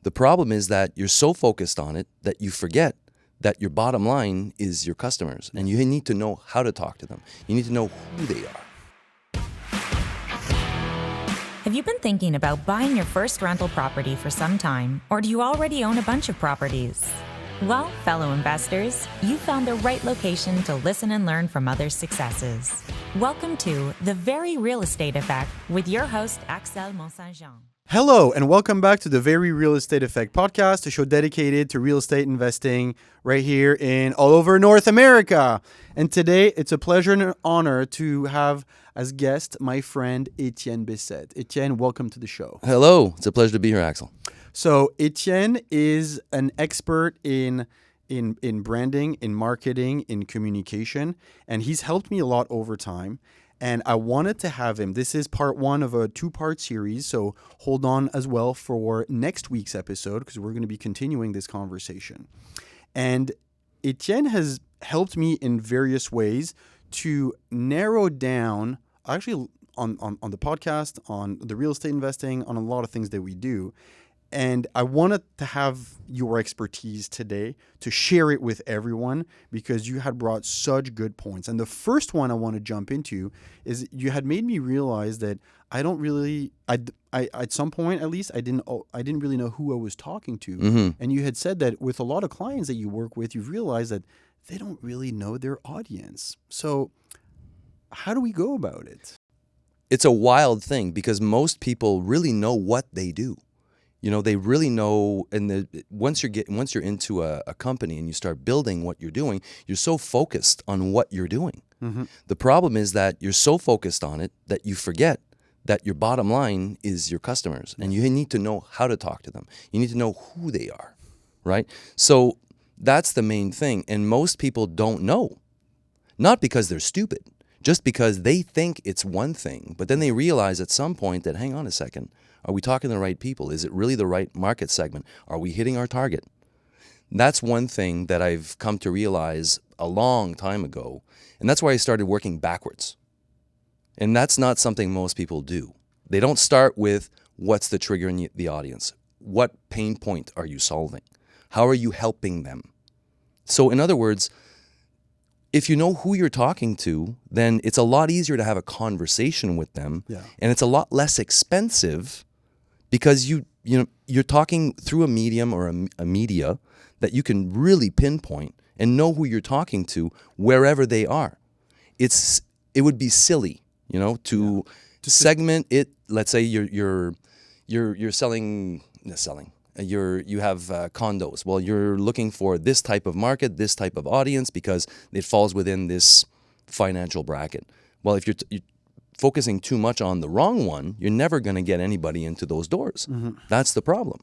The problem is that you're so focused on it that you forget that your bottom line is your customers, and you need to know how to talk to them. You need to know who they are. Have you been thinking about buying your first rental property for some time, or do you already own a bunch of properties? Well, fellow investors, you found the right location to listen and learn from others' successes. Welcome to The Very Real Estate Effect with your host, Axel Mont-Saint-Jean. Hello, and welcome back to the Very Real Estate Effect podcast, a show dedicated to real estate investing right here in all over North America. And today, it's a pleasure and an honor to have as guest my friend Etienne Bessette. Etienne, welcome to the show. Hello. It's a pleasure to be here, Axel. So Etienne is an expert in branding, in marketing, in communication, and he's helped me a lot over time. And I wanted to have him. This is part one of a two-part series, so hold on as well for next week's episode because we're going to be continuing this conversation. And Etienne has helped me in various ways to narrow down, actually on the podcast, on the real estate investing, on a lot of things that we do. And I wanted to have your expertise today to share it with everyone because you had brought such good points. And the first one I want to jump into is you had made me realize that I at some point at least I didn't really know who I was talking to. Mm-hmm. And you had said that with a lot of clients that you work with, you've realized that they don't really know their audience. So how do we go about it? It's a wild thing because most people really know what they do. You know, they really know, and once you're into a company and you start building what you're doing, you're so focused on what you're doing. Mm-hmm. The problem is that you're so focused on it that you forget that your bottom line is your customers, and you need to know how to talk to them. You need to know who they are, right? So that's the main thing, and most people don't know, not because they're stupid, just because they think it's one thing, but then they realize at some point that, hang on a second, are we talking to the right people? Is it really the right market segment? Are we hitting our target? That's one thing that I've come to realize a long time ago, and that's why I started working backwards. And that's not something most people do. They don't start with what's the trigger in the audience? What pain point are you solving? How are you helping them? So in other words, if you know who you're talking to, then it's a lot easier to have a conversation with them, and it's a lot less expensive because you're talking through a medium or a media that you can really pinpoint and know who you're talking to wherever they are. It would be silly, to segment it. Let's say you're selling. You have condos. Well, you're looking for this type of market, this type of audience because it falls within this financial bracket. Well, if you're focusing too much on the wrong one, you're never going to get anybody into those doors. Mm-hmm. That's the problem.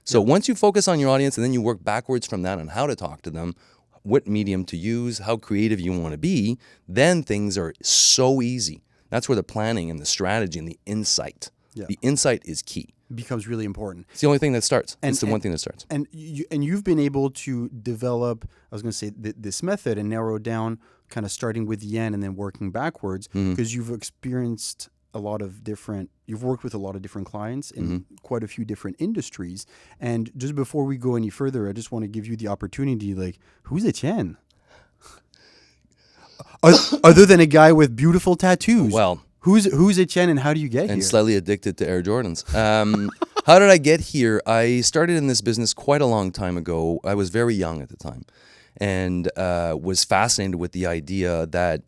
So once you focus on your audience and then you work backwards from that on how to talk to them, what medium to use, how creative you want to be, then things are so easy. That's where the planning and the strategy and the insight. The insight is key. Becomes really important. It's the only thing that starts. It's the one thing that starts. And you've been able to develop, I was going to say, this method and narrow down kind of starting with the end and then working backwards because you've experienced you've worked with a lot of different clients in quite a few different industries. And just before we go any further, I just want to give you the opportunity, who's Etienne? Other than a guy with beautiful tattoos. Well, Who's Etienne and how do you get here? And slightly addicted to Air Jordans. How did I get here? I started in this business quite a long time ago. I was very young at the time and was fascinated with the idea that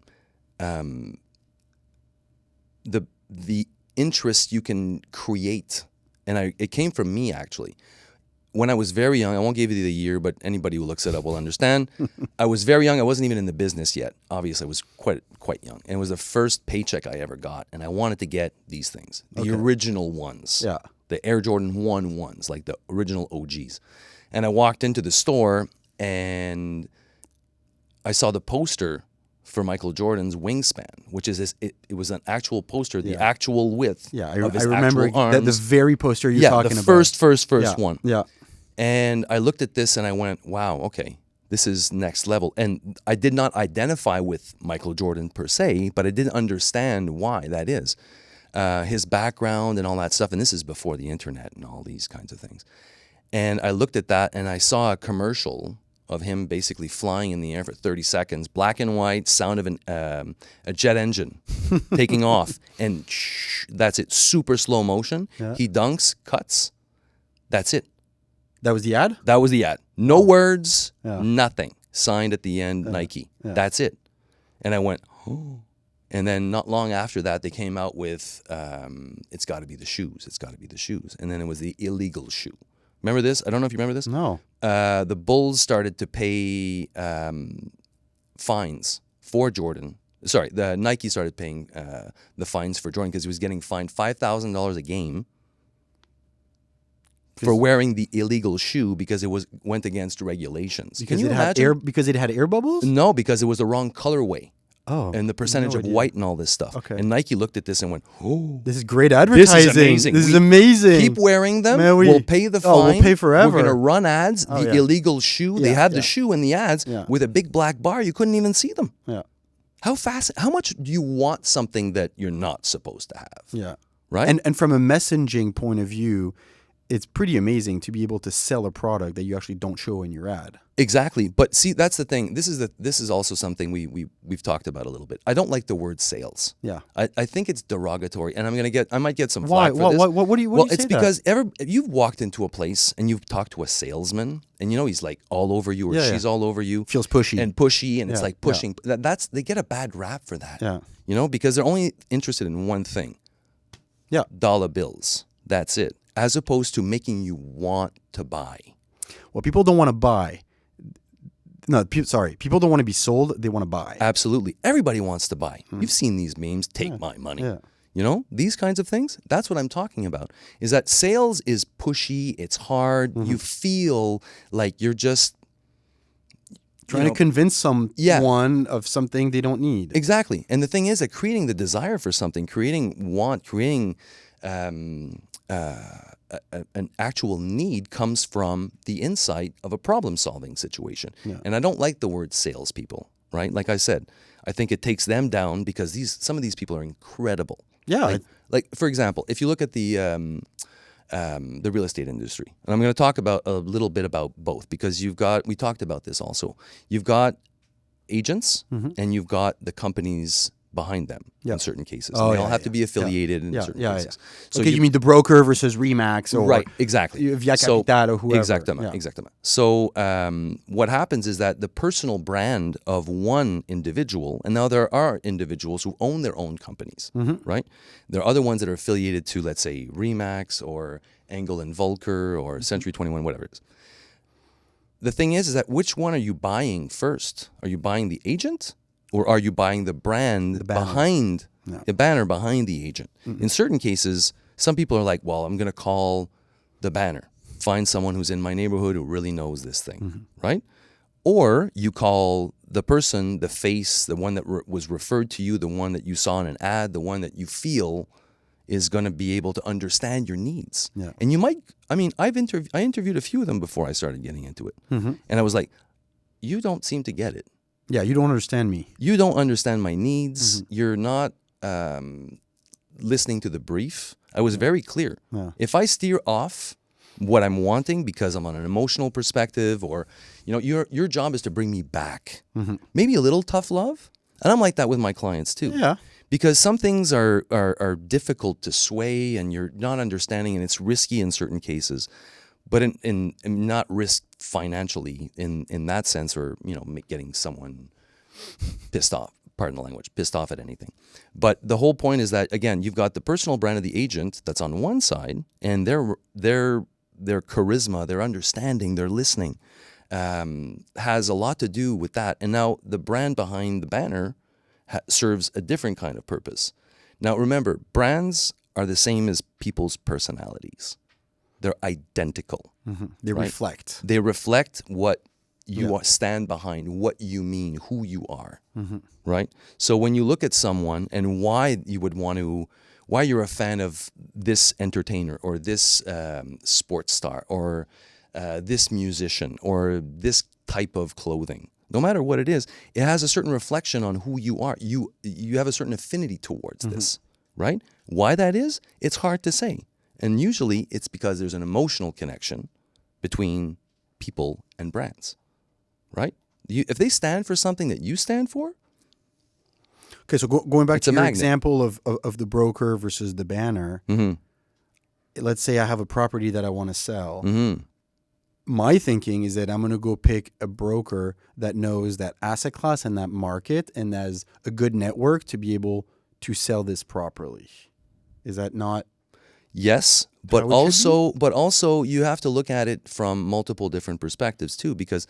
the interest you can create, and it came from me actually. When I was very young, I won't give you the year, but anybody who looks it up will understand. I was very young. I wasn't even in the business yet. Obviously, I was quite young. And it was the first paycheck I ever got. And I wanted to get these things, the original ones, the Air Jordan 1 ones, like the original OGs. And I walked into the store and I saw the poster for Michael Jordan's wingspan, which is it was an actual poster, the actual width of his remember actual arms. the very poster you're talking about. The first one. Yeah. And I looked at this and I went, wow, okay, this is next level. And I did not identify with Michael Jordan per se, but I didn't understand why that is. His background and all that stuff. And this is before the internet and all these kinds of things. And I looked at that and I saw a commercial of him basically flying in the air for 30 seconds, black and white, sound of a jet engine taking off. And that's it, super slow motion. Yeah. He dunks, cuts. That's it. That was the ad? That was the ad. No words, Yeah. nothing. Signed at the end, Nike. Yeah. That's it. And I went, oh. And then not long after that, they came out with, it's got to be the shoes. It's got to be the shoes. And then it was the illegal shoe. Remember this? I don't know if you remember this. No. The Bulls started to pay fines for Jordan. Sorry, the Nike started paying the fines for Jordan because he was getting fined $5,000 a game for wearing the illegal shoe because it went against regulations. Because Can you it had imagine? because it had air bubbles? No, because it was the wrong colorway. Oh. And the percentage no of idea. white and all this stuff. Okay. And Nike looked at this and went, oh. This is great advertising. amazing. This is We amazing. Keep wearing them. Man, We'll pay the fine. we'll pay forever. We're going to run ads. Oh, the yeah. illegal shoe. They Yeah, have yeah. the shoe in the ads Yeah. with a big black bar. You couldn't even see them. Yeah. How much do you want something that you're not supposed to have? Yeah. Right? And from a messaging point of view, it's pretty amazing to be able to sell a product that you actually don't show in your ad. Exactly. But see, that's the thing. This is also something we've talked about a little bit. I don't like the word sales. Yeah. I think it's derogatory, and I might get some Why? flack for this. What do you Well, say it's that? because you've walked into a place and you've talked to a salesman, and he's like all over you, or Yeah, yeah. she's all over you, Feels pushy. and pushy, and it's Yeah, like pushing. They get a bad rap for that. Yeah. Because they're only interested in one thing. Yeah. Dollar bills. That's it. As opposed to making you want to buy. Well, people don't want to buy. No, people don't want to be sold. They want to buy. Absolutely. Everybody wants to buy. You've seen these memes, take my money. Yeah. These kinds of things. That's what I'm talking about. Is that sales is pushy, it's hard. You feel like you're just Trying to convince someone of something they don't need. Exactly. And the thing is that creating the desire for something, creating want, creating an actual need comes from the insight of a problem-solving situation. Yeah. And I don't like the word salespeople, right? Like I said, I think it takes them down because some of these people are incredible. Yeah. Like for example, if you look at the real estate industry, and I'm going to talk about a little bit about both because we talked about this also. You've got agents and you've got the companies behind them in certain cases. Oh, and they all have to be affiliated in certain cases. So you mean the broker versus Remax or right, exactly. Via Capital or whoever. Exactement. So what happens is that the personal brand of one individual, and now there are individuals who own their own companies, right? There are other ones that are affiliated to, let's say, Remax or Engel and Volker or Century 21, whatever it is. The thing is that which one are you buying first? Are you buying the agent? Or are you buying the brand behind the banner behind the agent? In certain cases, some people are like, well, I'm going to call the banner, find someone who's in my neighborhood who really knows this thing, right? Or you call the person, the face, the one that was referred to you, the one that you saw in an ad, the one that you feel is going to be able to understand your needs. Yeah. And you might, I interviewed a few of them before I started getting into it. And I was like, you don't seem to get it. Yeah, you don't understand me. You don't understand my needs. You're not listening to the brief. I was very clear. Yeah. If I steer off what I'm wanting because I'm on an emotional perspective, or your job is to bring me back. Maybe a little tough love, and I'm like that with my clients too. Yeah. Because some things are difficult to sway, and you're not understanding, and it's risky in certain cases. But in not risk financially in that sense, or getting someone pissed off. Pardon the language, pissed off at anything. But the whole point is that again, you've got the personal brand of the agent that's on one side, and their charisma, their understanding, their listening has a lot to do with that. And now the brand behind the banner serves a different kind of purpose. Now remember, brands are the same as people's personalities. They're identical. They right? reflect. They reflect what you stand behind, what you mean, who you are, right? So when you look at someone and why you're a fan of this entertainer or this sports star or this musician or this type of clothing, no matter what it is, it has a certain reflection on who you are. You have a certain affinity towards this, right? Why that is, it's hard to say. And usually it's because there's an emotional connection between people and brands, right? If they stand for something that you stand for, Okay, so going back It's to a your magnet. example of the broker versus the banner, let's say I have a property that I want to sell. My thinking is that I'm going to go pick a broker that knows that asset class and that market and has a good network to be able to sell this properly. Is that not? yes, but how it should also you have to look at it from multiple different perspectives too, because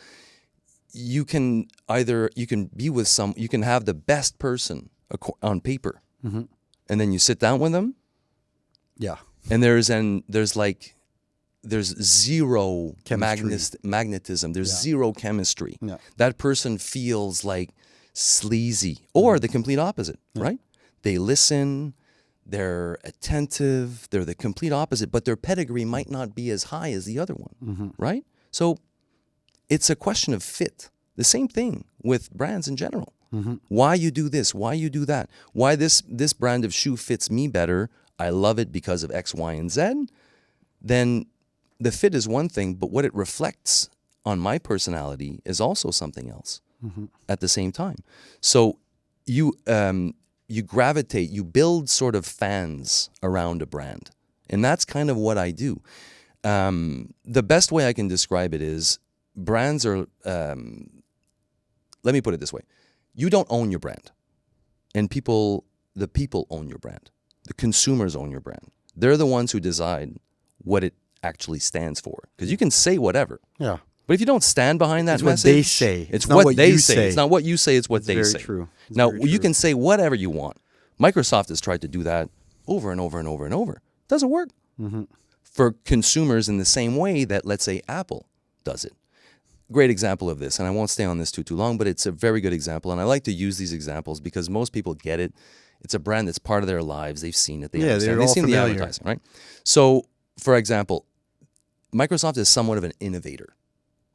you can have the best person on paper, and then you sit down with them, Yeah. and there's zero Chemistry. magnetism. There's zero chemistry. Yeah. That person feels like sleazy, or the complete opposite, right? They listen, they're attentive, they're the complete opposite, but their pedigree might not be as high as the other one, right? So it's a question of fit. The same thing with brands in general. Why you do this, why you do that, why this brand of shoe fits me better, I love it because of X, Y, and Z, then the fit is one thing, but what it reflects on my personality is also something else at the same time. So you gravitate, you build sort of fans around a brand. And that's kind of what I do. The best way I can describe it is brands are, let me put it this way. You don't own your brand. And the people own your brand. The consumers own your brand. They're the ones who decide what it actually stands for. Because you can say whatever. Yeah. But if you don't stand behind that It's what message, they say. It's Not what what they you say. say. It's not what you say, it's what they very say. true. It's Now, very you true. can say whatever you want. Microsoft has tried to do that over and over and over and over. Doesn't work. For consumers in the same way that, let's say, Apple does it. Great example of this, and I won't stay on this too long, but it's a very good example, and I like to use these examples because most people get it. It's a brand that's part of their lives. They've seen it. They Yeah, understand. they're They've all seen familiar. the advertising, right? So, for example, Microsoft is somewhat of an innovator,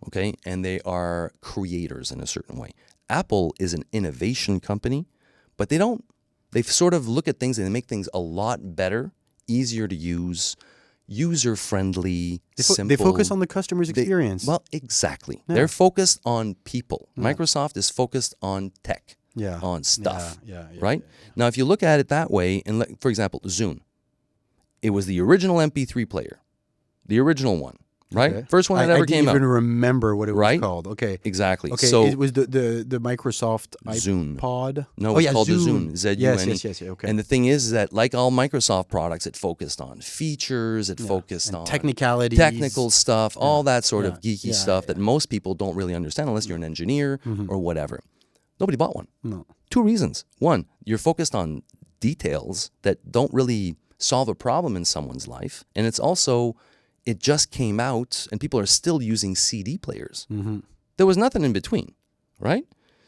okay? And they are creators in a certain way. Apple is an innovation company, but they sort of look at things and they make things a lot better, easier to use, user-friendly, simple. They focus on the customer's experience. Well, exactly. They're focused on people. Microsoft is focused on tech, Yeah. on stuff, Yeah, right? Now, if you look at it that way, and for example, Zune, it was the original MP3 player, the original one, right? Okay. First one that I ever didn't came out. even remember what it was Right? called. Okay. Exactly. Okay. So it was the Microsoft Zune. iPod. No, it's called the Zune. Z-U-N-E. Yes. Okay. And the thing is that, like all Microsoft products, it focused on features, it focused And on technicalities. technical stuff, all that sort of geeky Yeah, stuff that most people don't really understand unless you're an engineer or whatever. Nobody bought one. No. Two reasons. One, you're focused on details that don't really solve a problem in someone's life. And it's also, it just came out and people are still using CD players. There was nothing in between, right?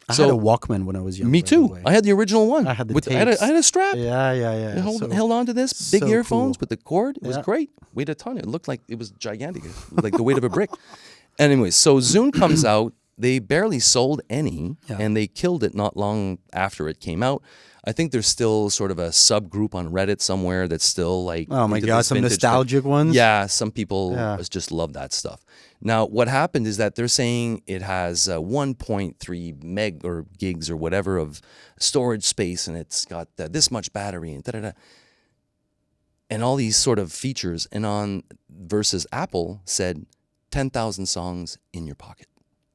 I had a Walkman when I was young. Me by the too. way. I had the original one. I had the I had tapes. a strap. Yeah. I So- held on to this, big so earphones cool. with the cord. It was Yeah. great. Weighed a ton. It looked like it was gigantic, like the weight of a brick. Anyways, so Zune comes out. They barely sold any, and they killed it not long after it came out. I think there's still sort of a subgroup on Reddit somewhere that's still like, Oh my into God, this some vintage thing. nostalgic ones. Yeah, some people Yeah. just love that stuff. Now, what happened is that they're saying it has 1.3 meg or gigs or whatever of storage space, and it's got this much battery and da-da-da. And all these sort of features. And on versus Apple said 10,000 songs in your pocket.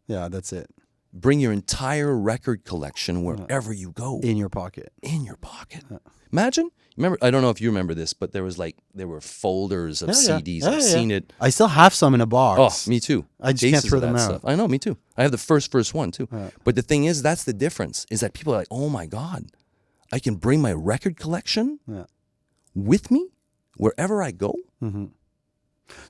Yeah, that's it. Bring your entire record collection wherever you go. In your pocket. In your pocket. Imagine. Remember, I don't know if you remember this, but there were folders of CDs. I've seen it. I still have some in a box. Oh, me too. I just can't Cases throw of them that out. stuff. I know, me too. I have the first one too. But the thing is, that's the difference, is that people are like, oh my God, I can bring my record collection with me wherever I go?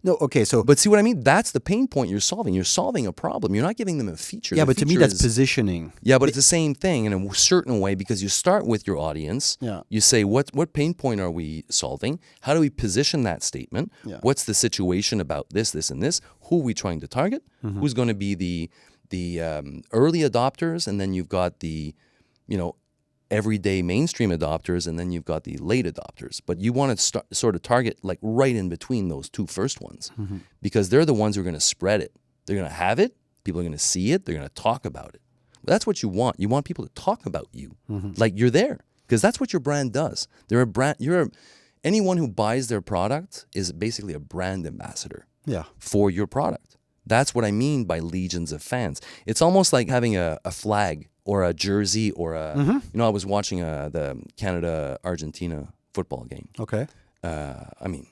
No, okay, so But see what I mean? That's the pain point you're solving. You're solving a problem. You're not giving them a feature. yeah, The but to me feature that's is- positioning. Yeah, but it's the same thing in a certain way, because you start with your audience. Yeah. You say, what pain point are we solving? How do we position that statement? Yeah. What's the situation about this, and this? Who are we trying to target? Who's going to be the early adopters? And then you've got the, everyday mainstream adopters, and then you've got the late adopters. But you want to sort of target like right in between those two first ones, because they're the ones who are going to spread it. They're going to have it. People are going to see it. They're going to talk about it. That's what you want. You want people to talk about you, like you're there, because that's what your brand does. They're a brand. Anyone who buys their product is basically a brand ambassador for your product. That's what I mean by legions of fans. It's almost like having a flag or a jersey or a. I was watching the Canada-Argentina football game. Okay. I mean,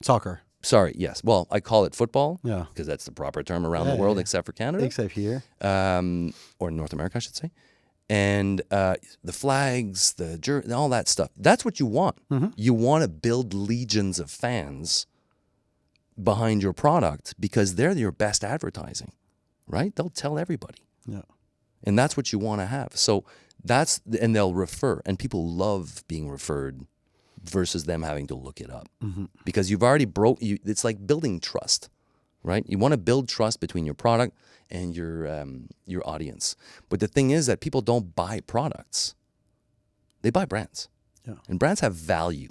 soccer. Sorry, yes. Well, I call it football because that's the proper term around the world, except for Canada. Except here. Or North America, I should say. And the flags, the jersey, all that stuff. That's what you want. You want to build legions of fans behind your product because they're your best advertising, right? They'll tell everybody. Yeah. And that's what you want to have. So and they'll refer. And people love being referred versus them having to look it up, because you've already it's like building trust, right? You want to build trust between your product and your audience. But the thing is that people don't buy products; they buy brands, and brands have value.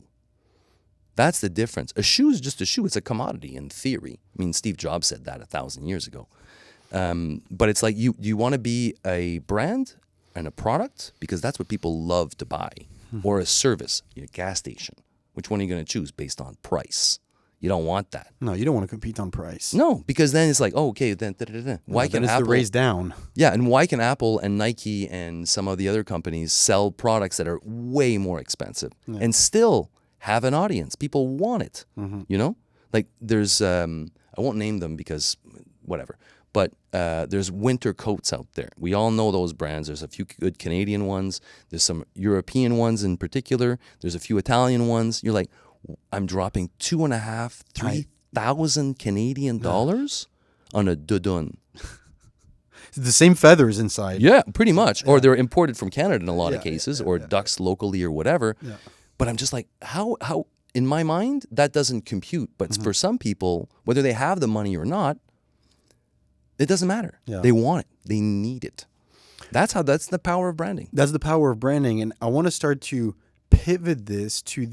That's the difference. A shoe is just a shoe; it's a commodity in theory. I mean, Steve Jobs said that 1,000 years ago. But it's like you want to be a brand and a product because that's what people love to buy. Or a service, a gas station. Which one are you going to choose based on price? You don't want that. No, you don't want to compete on price. No, because then it's like, oh, okay, then why can Apple the raise down? Yeah, and why can Apple and Nike and some of the other companies sell products that are way more expensive and still have an audience? People want it. You know, like there's I won't name them because whatever. But there's winter coats out there. We all know those brands. There's a few good Canadian ones. There's some European ones in particular. There's a few Italian ones. You're like, I'm dropping $2,500-3,000 Canadian dollars on a dudun. The same feathers inside. Yeah, pretty much. Or they're imported from Canada in a lot of cases, or ducks locally or whatever. Yeah. But I'm just like, how? In my mind, that doesn't compute. But for some people, whether they have the money or not, it doesn't matter. Yeah. They want it. They need it. That's the power of branding. That's the power of branding. And I want to start to pivot this to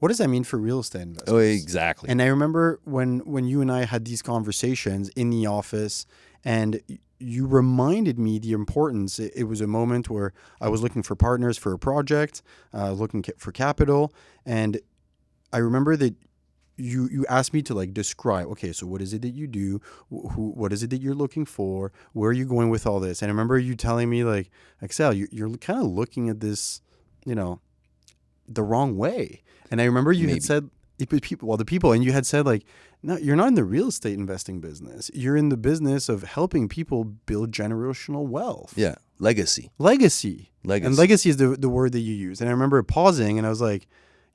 what does that mean for real estate investors? Oh, exactly. And I remember when you and I had these conversations in the office, and you reminded me the importance. It was a moment where I was looking for partners for a project, looking for capital. And I remember that you asked me to like describe, okay, so what is it that you do? What is it that you're looking for? Where are you going with all this? And I remember you telling me like, Axel, you're kind of looking at this, the wrong way. And I remember you had said, and you had said like, no, you're not in the real estate investing business. You're in the business of helping people build generational wealth. Yeah, legacy. And legacy is the word that you used. And I remember pausing and I was like,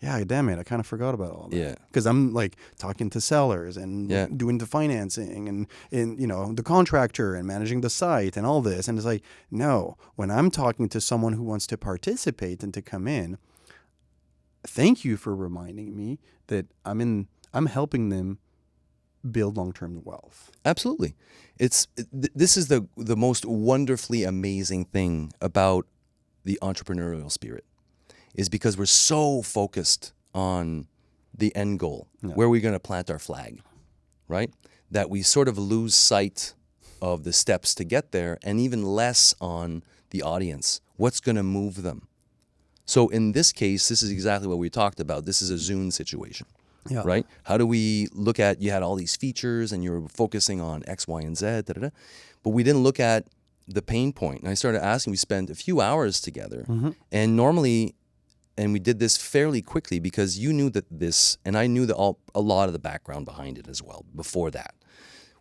yeah, damn it, I kind of forgot about all that. Yeah. Because I'm like talking to sellers and doing the financing and the contractor and managing the site and all this. And it's like, no, when I'm talking to someone who wants to participate and to come in, thank you for reminding me that I'm helping them build long-term wealth. Absolutely. This is the most wonderfully amazing thing about the entrepreneurial spirit. Is because we're so focused on the end goal, where we're going to plant our flag, right? That we sort of lose sight of the steps to get there, and even less on the audience. What's going to move them? So in this case, this is exactly what we talked about. This is a Zune situation, right? How do we look at, you had all these features and you were focusing on X, Y, and Z, but we didn't look at the pain point. And I started asking, we spent a few hours together, and normally... And we did this fairly quickly because you knew that this, and I knew a lot of the background behind it as well before that,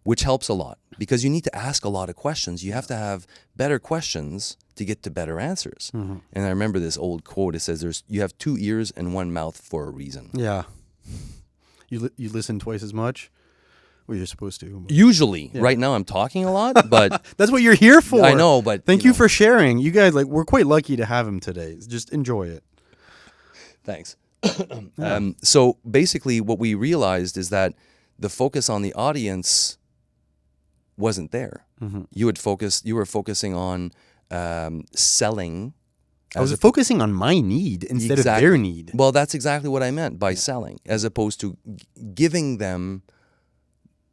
which helps a lot because you need to ask a lot of questions. You have to have better questions to get to better answers. And I remember this old quote. It says, you have 2 ears and 1 mouth for a reason. Yeah. You listen twice as much? Well, you're supposed to. Usually. Right now I'm talking a lot, but... That's what you're here for. I know, but... Thank you for sharing. You guys, we're quite lucky to have him today. Just enjoy it. Thanks. So basically what we realized is that the focus on the audience wasn't there. You were focusing on selling I was focusing on my need instead of their need. Well, that's exactly what I meant by selling, as opposed to giving them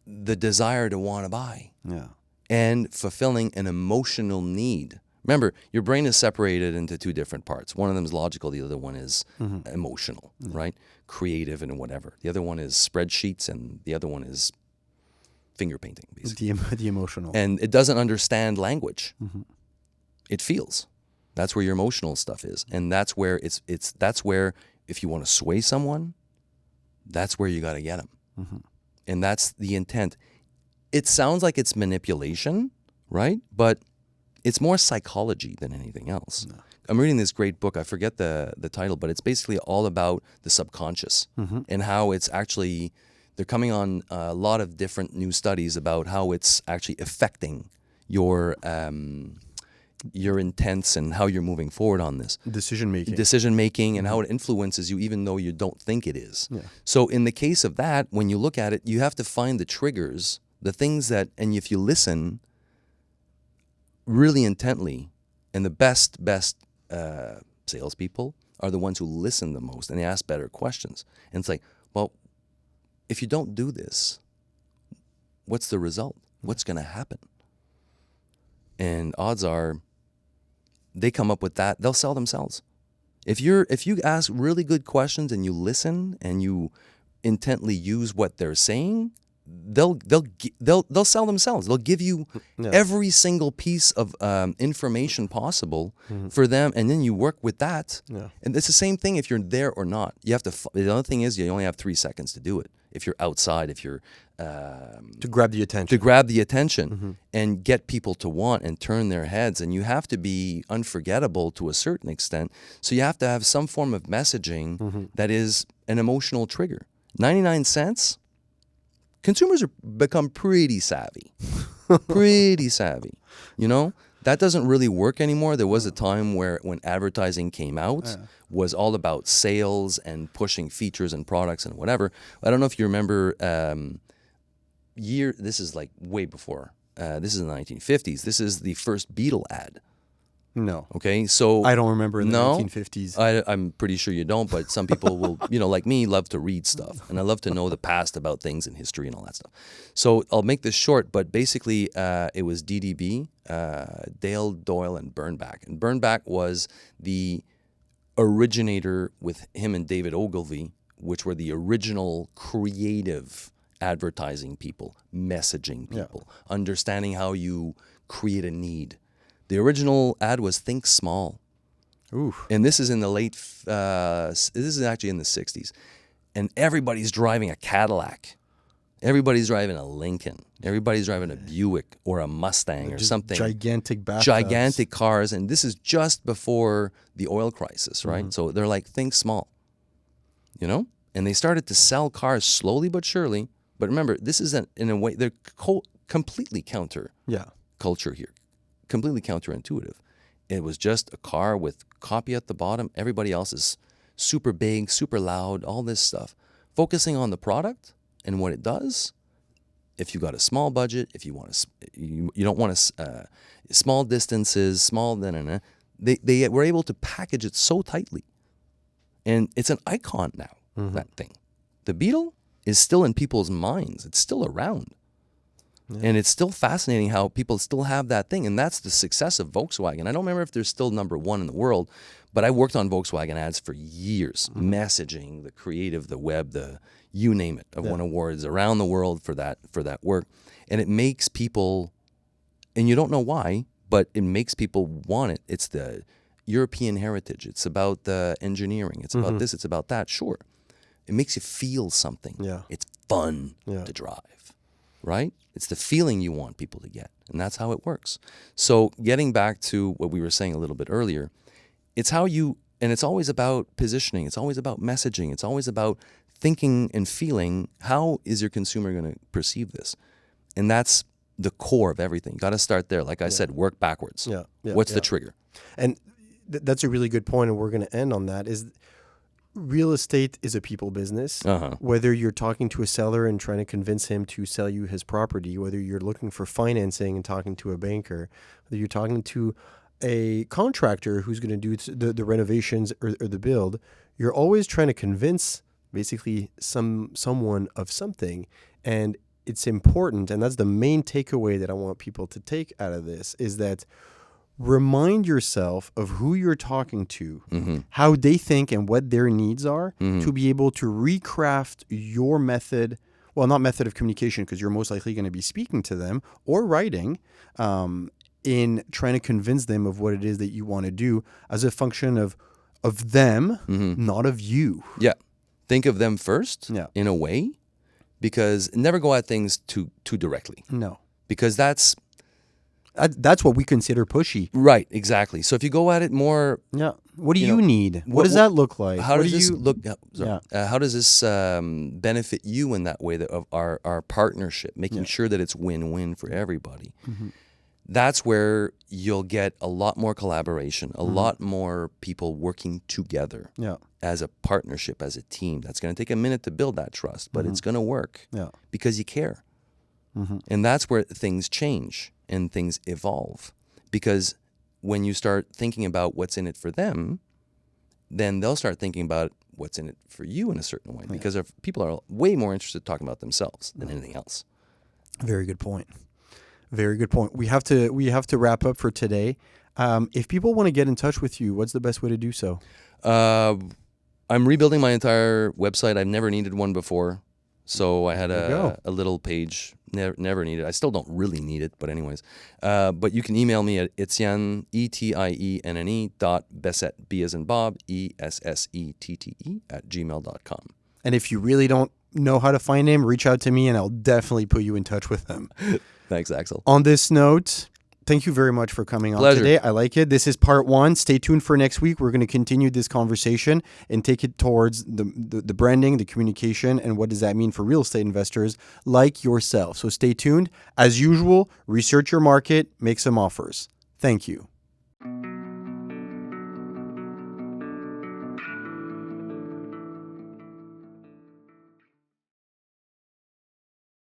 the desire to want to buy Yeah. and fulfilling an emotional need. Remember, your brain is separated into two different parts. One of them is logical. The other one is emotional, right? Creative and whatever. The other one is spreadsheets, and the other one is finger painting, basically. The emotional. And it doesn't understand language. It feels. That's where your emotional stuff is, and that's where that's where if you want to sway someone, that's where you got to get them, and that's the intent. It sounds like it's manipulation, right? But it's more psychology than anything else. No. I'm reading this great book. I forget the title, but it's basically all about the subconscious and how it's actually. They're coming on a lot of different new studies about how it's actually affecting your intents and how you're moving forward on this. Decision making and how it influences you even though you don't think it is. Yeah. So in the case of that, when you look at it, you have to find the triggers, the things that, and if you listen really intently, and the best salespeople are the ones who listen the most and they ask better questions. And it's like, well, if you don't do this, what's the result? What's going to happen? And odds are they come up with that, they'll sell themselves. If you ask really good questions and you listen and you intently use what they're saying, they'll sell themselves. They'll give you every single piece of information possible for them, and then you work with that. Yeah. And it's the same thing if you're there or not. You have to. The other thing is you only have 3 seconds to do it. If you're outside, if you're to grab the attention, and get people to want and turn their heads, and you have to be unforgettable to a certain extent. So you have to have some form of messaging that is an emotional trigger. 99 cents. Consumers are become pretty savvy, you know? That doesn't really work anymore. There was a time when advertising came out was all about sales and pushing features and products and whatever. I don't know if you remember this is like way before. This is in the 1950s. This is the first Beetle ad. No. Okay, so I don't remember in the 1950s. I'm pretty sure you don't, but some people will, like me, love to read stuff, and I love to know the past about things and history and all that stuff. So I'll make this short, but basically it was DDB, Dale Doyle, and Bernbach. And Bernbach was the originator with him and David Ogilvy, which were the original creative advertising people, messaging people, understanding how you create a need. The original ad was think small. Ooh. And this is in the this is actually in the 60s. And everybody's driving a Cadillac. Everybody's driving a Lincoln. Everybody's driving a Buick or a Mustang or something. Gigantic bathtubs. Gigantic cars. And this is just before the oil crisis, right? So they're like, think small, And they started to sell cars slowly but surely. But remember, this is in a way, they're completely counter culture here. Completely counterintuitive. It was just a car with copy at the bottom. Everybody else is super big, super loud, all this stuff. Focusing on the product and what it does. If you got a small budget, if you want you don't want small distances, they were able to package it so tightly, and it's an icon now. That thing, the Beetle, is still in people's minds. It's still around. Yeah. And it's still fascinating how people still have that thing. And that's the success of Volkswagen. I don't remember if they're still number one in the world, but I worked on Volkswagen ads for years. Messaging, the creative, the web, you name it. I've won awards around the world for that work. And it makes people, and you don't know why, but it makes people want it. It's the European heritage. It's about the engineering. It's about this. It's about that. Sure. It makes you feel something. Yeah. It's fun to drive, right? It's the feeling you want people to get, and that's how it works. So getting back to what we were saying a little bit earlier, it's how and it's always about positioning. It's always about messaging. It's always about thinking and feeling, how is your consumer going to perceive this? And that's the core of everything. You got to start there. Like I said, work backwards. What's the trigger? And that's a really good point, and we're going to end on that, is real estate is a people business. Whether you're talking to a seller and trying to convince him to sell you his property, whether you're looking for financing and talking to a banker, whether you're talking to a contractor who's going to do the renovations or the build, you're always trying to convince basically someone of something. And it's important, and that's the main takeaway that I want people to take out of this, is that remind yourself of who you're talking to, how they think and what their needs are, to be able to recraft your method. Well, not method of communication, because you're most likely going to be speaking to them or writing, in trying to convince them of what it is that you want to do as a function of them, not of you. Yeah. Think of them first, Yeah. in a way, because never go at things too directly. No. Because that's That's what we consider pushy. right, exactly. So if you go at it more, Yeah. What do You you know, need? What does that look like? how What does do this you look? Yeah. How does this benefit you in that way of our partnership, making sure that it's win-win for everybody? That's where you'll get a lot more collaboration, a lot more people working together Yeah. as a partnership, as a team. That's going to take a minute to build that trust, but it's going to work Yeah. because you care. And that's where things change and things evolve. Because when you start thinking about what's in it for them, then they'll start thinking about what's in it for you in a certain way. Because if people are way more interested in talking about themselves than anything else. Very good point. Very good point. We have to wrap up for today. If people want to get in touch with you, what's the best way to do so? I'm rebuilding my entire website. I've never needed one before. So I had There you go. a little page, never needed. I still don't really need it, but anyways. But you can email me at Etienne, Etienne .Bessette, B as in Bob, ESSETTE @gmail.com. And if you really don't know how to find him, reach out to me and I'll definitely put you in touch with him. Thanks, Axel. On this note, thank you very much for coming on Pleasure. today. I like it. This is part 1. Stay tuned for next week. We're going to continue this conversation and take it towards the branding, the communication, and what does that mean for real estate investors like yourself. So stay tuned. As usual, research your market, make some offers. Thank you.